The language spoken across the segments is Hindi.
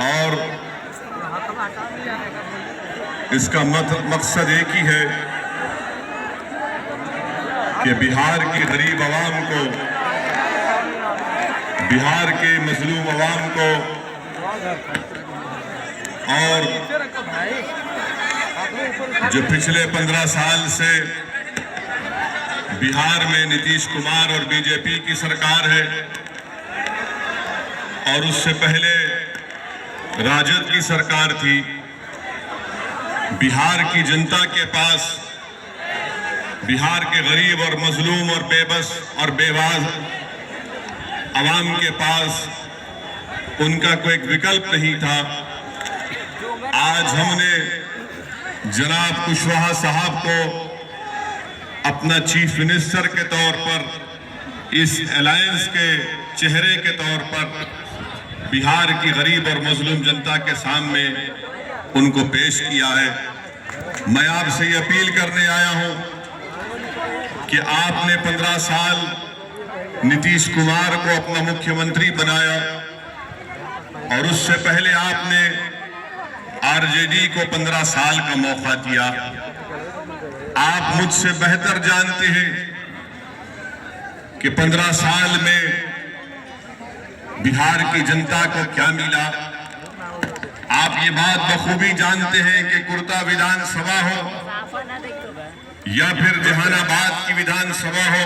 और इसका मकसद एक ही है कि बिहार की गरीब आवाम को, बिहार के मजलूम आवाम को और जो पिछले 15 साल से बिहार में नीतीश कुमार और बीजेपी की सरकार है और उससे पहले राजद की सरकार थी, बिहार की जनता के पास, बिहार के गरीब और मजलूम और बेबस और बेवाज आवाम के पास उनका कोई विकल्प नहीं था। आज हमने जनाब कुशवाहा साहब को अपना चीफ मिनिस्टर के तौर पर, इस अलायंस के चेहरे के तौर पर बिहार की गरीब और मजलूम जनता के सामने उनको पेश किया है। मैं आपसे ये अपील करने आया हूं कि आपने 15 साल नीतीश कुमार को अपना मुख्यमंत्री बनाया और उससे पहले आपने आरजेडी को 15 साल का मौका दिया। आप मुझसे बेहतर जानते हैं कि 15 साल में बिहार की जनता को क्या मिला। आप ये बात बखूबी जानते हैं कि कुर्ता विधानसभा हो या फिर जहानाबाद की विधानसभा हो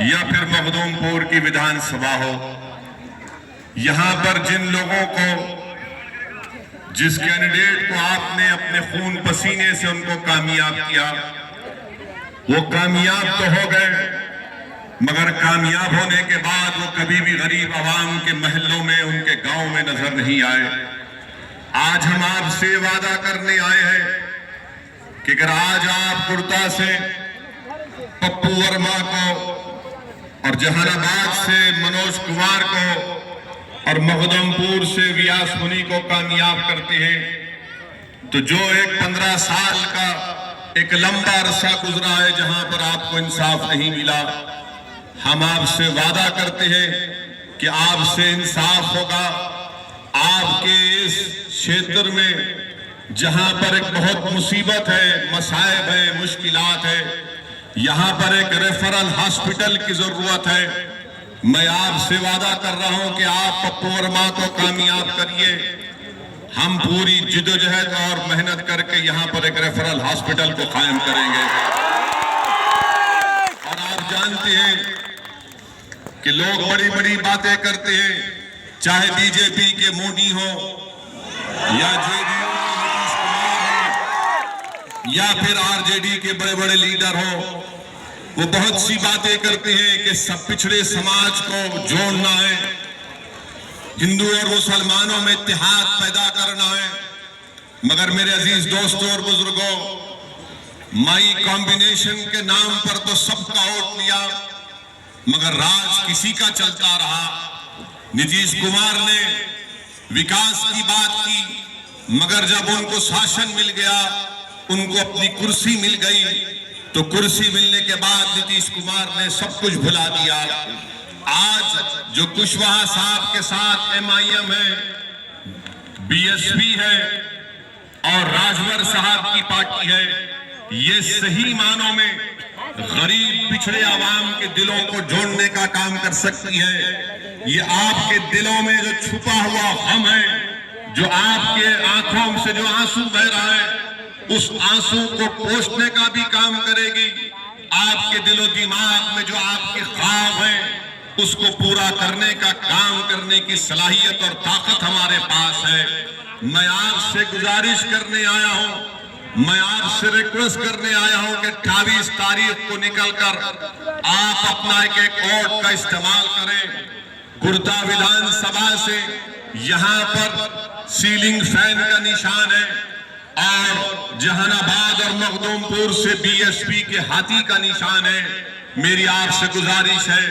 या फिर मखदूमपुर की विधानसभा हो, यहां पर जिन लोगों को, जिस कैंडिडेट को आपने अपने खून पसीने से उनको कामयाब किया, वो कामयाब तो हो गए, मगर कामयाब होने के बाद वो कभी भी गरीब आवाम के महलों में, उनके गांव में नजर नहीं आए। आज हम आपसे वादा करने आए हैं कि अगर आज आप कुर्ता से पप्पू वर्मा को और जहानाबाद से मनोज कुमार को और मखदूमपुर से व्यास मुनि को कामयाब करते हैं, तो जो एक 15 साल का एक लंबा अरसा गुजरा है जहां पर आपको इंसाफ नहीं मिला, हम आपसे वादा करते हैं कि आपसे इंसाफ होगा। आपके इस क्षेत्र में जहां पर एक बहुत मुसीबत है, मसाइब है, मुश्किलात है, यहां पर एक रेफरल हॉस्पिटल की जरूरत है। मैं आपसे वादा कर रहा हूं कि आप पप्पू वर्मा को कामयाब करिए। हम पूरी जिदोजहद और मेहनत करके यहां पर एक रेफरल हॉस्पिटल को कायम करेंगे। और आप जानते हैं कि लोग बड़ी बड़ी बातें करते हैं, चाहे बीजेपी के मोदी हो या जेडीयू नीतीश कुमार हो या फिर आरजेडी के बड़े बड़े लीडर हो, वो बहुत सी बातें करते हैं कि सब पिछड़े समाज को जोड़ना है, हिंदू और मुसलमानों में इत्तेहाद पैदा करना है। मगर मेरे अजीज दोस्तों और बुजुर्गों, माई कॉम्बिनेशन के नाम पर तो सबका वोट लिया, मगर राज किसी का चलता रहा। नीतीश कुमार ने विकास की बात की, मगर जब उनको शासन मिल गया, उनको अपनी कुर्सी मिल गई, तो कुर्सी मिलने के बाद नीतीश कुमार ने सब कुछ भुला दिया। आज जो कुशवाहा साहब के साथ MIM है, BSP है और राजवर साहब की पार्टी है, ये सही मानों में गरीब पिछड़े आवाम के दिलों को जोड़ने का काम कर सकती है। ये आपके दिलों में जो छुपा हुआ गम है, जो आपके आंखों से जो आंसू बह रहा है, उस आंसू को पोंछने का भी काम करेगी। आपके दिलो दिमाग में जो आपके ख्वाब हैं, उसको पूरा करने का काम करने की सलाहियत और ताकत हमारे पास है। मैं आपसे गुजारिश करने आया हूं, मैं आपसे रिक्वेस्ट करने आया हूं कि 28 तारीख को निकलकर आप अपना एक वोट का इस्तेमाल करें। कुर्ता विधानसभा से यहां पर सीलिंग फैन का निशान है और जहानाबाद और मखदूमपुर से BSP के हाथी का निशान है। मेरी आपसे गुजारिश है,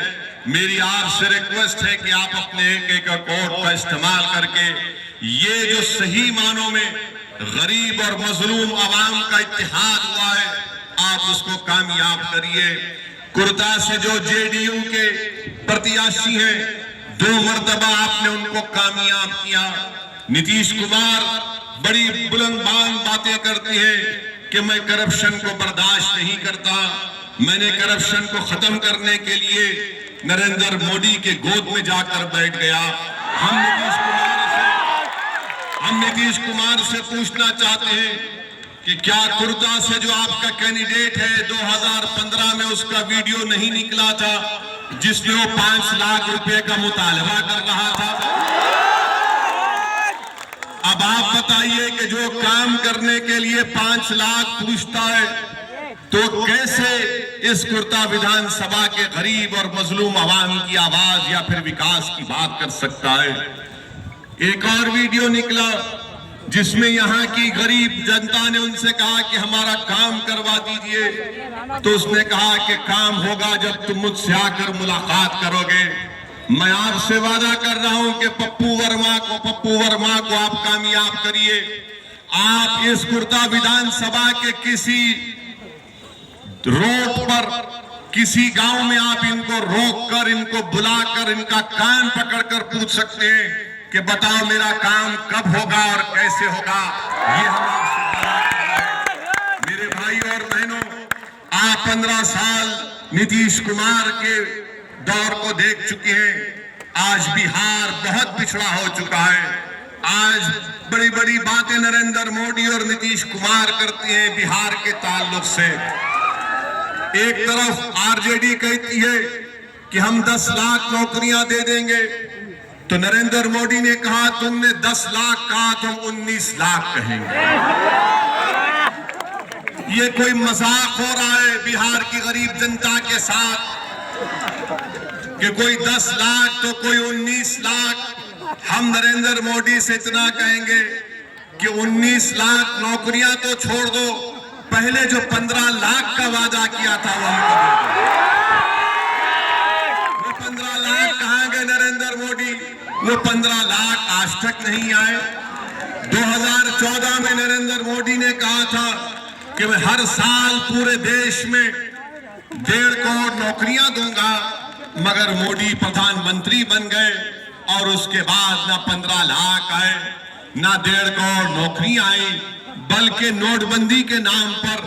मेरी आपसे रिक्वेस्ट है कि आप अपने एक वोट का इस्तेमाल करके ये जो सही मानों में गरीब और मजलूम आवाम का इत्तेहाद हुआ है, आप उसको कामयाब करिए। कुर्ता से जो JDU के प्रत्याशी हैं, 2 मर्तबा आपने उनको कामयाब किया। नीतीश कुमार बड़ी बुलंद बातें करती है कि मैं करप्शन को बर्दाश्त नहीं करता, मैंने करप्शन को खत्म करने के लिए नरेंद्र मोदी के गोद में जाकर बैठ गया। हम नीतीश कुमार से पूछना चाहते हैं कि क्या कुर्ता से जो आपका कैंडिडेट है 2015 में उसका वीडियो नहीं निकला था जिसमें वो 5 लाख रुपए का मुतालबा कर रहा था? अब आप बताइए कि जो काम करने के लिए 5 लाख पूछता है तो कैसे इस कुर्ता विधानसभा के गरीब और मजलूम आवाम की आवाज या फिर विकास की बात कर सकता है? एक और वीडियो निकला जिसमें यहाँ की गरीब जनता ने उनसे कहा कि हमारा काम करवा दीजिए, तो उसने कहा कि काम होगा जब तुम मुझसे आकर मुलाकात करोगे। मैं आपसे वादा कर रहा हूं कि पप्पू वर्मा को आप कामयाब करिए। आप इस कुर्ता विधानसभा के किसी रोड पर किसी गांव में आप इनको रोककर इनको बुलाकर इनका कान पकड़कर पूछ सकते हैं कि बताओ मेरा काम कब होगा और कैसे होगा। ये हम आपसे मेरे भाई और बहनों, आप 15 साल नीतीश कुमार के दौर को देख चुके हैं। आज बिहार बहुत पिछड़ा हो चुका है। आज बड़ी बड़ी बातें नरेंद्र मोदी और नीतीश कुमार करते हैं बिहार के ताल्लुक से। एक तरफ आरजेडी कहती है कि हम 10 लाख नौकरियां दे देंगे, तो नरेंद्र मोदी ने कहा तुमने 10 लाख कहा, तुम 19 लाख कहेंगे। ये कोई मजाक हो रहा है बिहार की गरीब जनता के साथ कि कोई 10 लाख तो कोई 19 लाख। हम नरेंद्र मोदी से इतना कहेंगे कि 19 लाख नौकरियां तो छोड़ दो, पहले जो 15 लाख का वादा किया था वो 15 लाख कहां गए नरेंद्र मोदी? वो 15 लाख आज तक नहीं आए। 2014 में नरेंद्र मोदी ने कहा था कि मैं हर साल पूरे देश में 1.5 करोड़ नौकरियां दूंगा, मगर मोदी प्रधानमंत्री बन गए और उसके बाद ना 15 लाख आए ना 1.5 करोड़ नौकरी आई, बल्कि नोटबंदी के नाम पर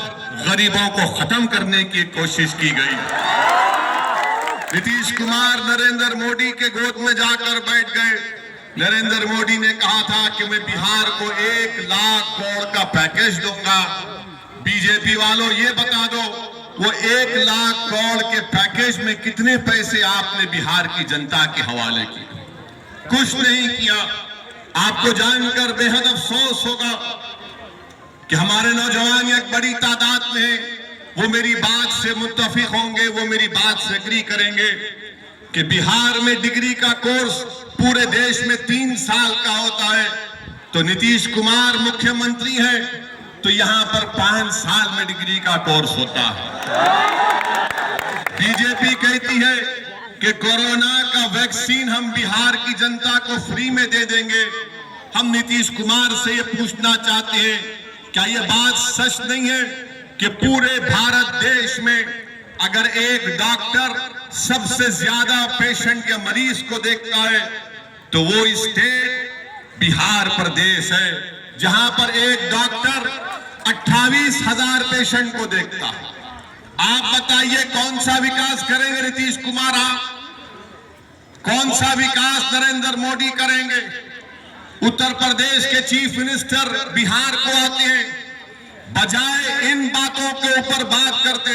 गरीबों को खत्म करने की कोशिश की गई। नीतीश कुमार नरेंद्र मोदी के गोद में जाकर बैठ गए। नरेंद्र मोदी ने कहा था कि मैं बिहार को 1 लाख करोड़ का पैकेज दूंगा। बीजेपी वालों ये बता दो वो 1 लाख करोड़ के पैकेज में कितने पैसे आपने बिहार की जनता के हवाले किए? कुछ नहीं किया। आपको जानकर बेहद अफसोस होगा कि हमारे नौजवान एक बड़ी तादाद में हैं, वो मेरी बात से मुत्तफिक होंगे, वो मेरी बात से एग्री करेंगे कि बिहार में डिग्री का कोर्स पूरे देश में 3 साल का होता है, तो नीतीश कुमार मुख्यमंत्री है तो यहां पर 5 साल में डिग्री का कोर्स होता है। बीजेपी कहती है कि कोरोना का वैक्सीन हम बिहार की जनता को फ्री में दे देंगे। हम नीतीश कुमार से ये पूछना चाहते हैं, क्या ये बात सच नहीं है कि पूरे भारत देश में अगर एक डॉक्टर सबसे ज्यादा पेशेंट या मरीज को देखता है तो वो स्टेट बिहार प्रदेश है, जहां पर एक डॉक्टर 28,000 पेशेंट को देखता है। आप बताइए कौन सा विकास करेंगे नीतीश कुमार? आप कौन सा विकास नरेंद्र मोदी करेंगे? उत्तर प्रदेश के चीफ मिनिस्टर बिहार को आते हैं, बजाय इन बातों के ऊपर बात करते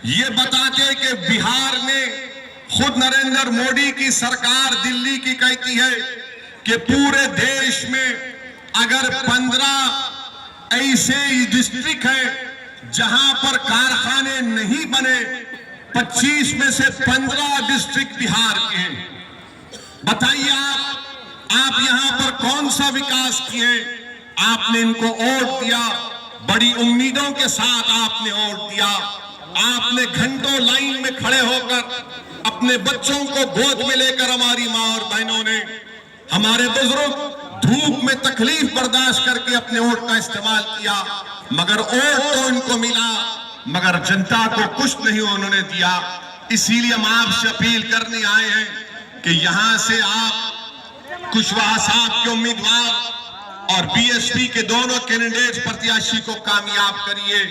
ये बताते कि बिहार में खुद नरेंद्र मोदी की सरकार दिल्ली की कहती है कि पूरे देश में अगर 15 ऐसे डिस्ट्रिक्ट है जहां पर कारखाने नहीं बने, 25 में से 15 डिस्ट्रिक्ट बिहार के हैं। बताइए आप यहां पर कौन सा विकास किए? आपने इनको वोट दिया, बड़ी उम्मीदों के साथ आपने वोट दिया। आपने घंटों लाइन में खड़े होकर अपने बच्चों को गोद में लेकर हमारी मां और बहनों ने, हमारे बुजुर्ग धूप में तकलीफ बर्दाश्त करके अपने वोट का इस्तेमाल किया, मगर वोट तो उनको मिला मगर जनता को कुछ नहीं उन्होंने दिया। इसीलिए हम आपसे अपील करने आए हैं कि यहां से आप कुशवाहा साहब के उम्मीदवार और बीएसपी के दोनों कैंडिडेट प्रत्याशी को कामयाब करिए।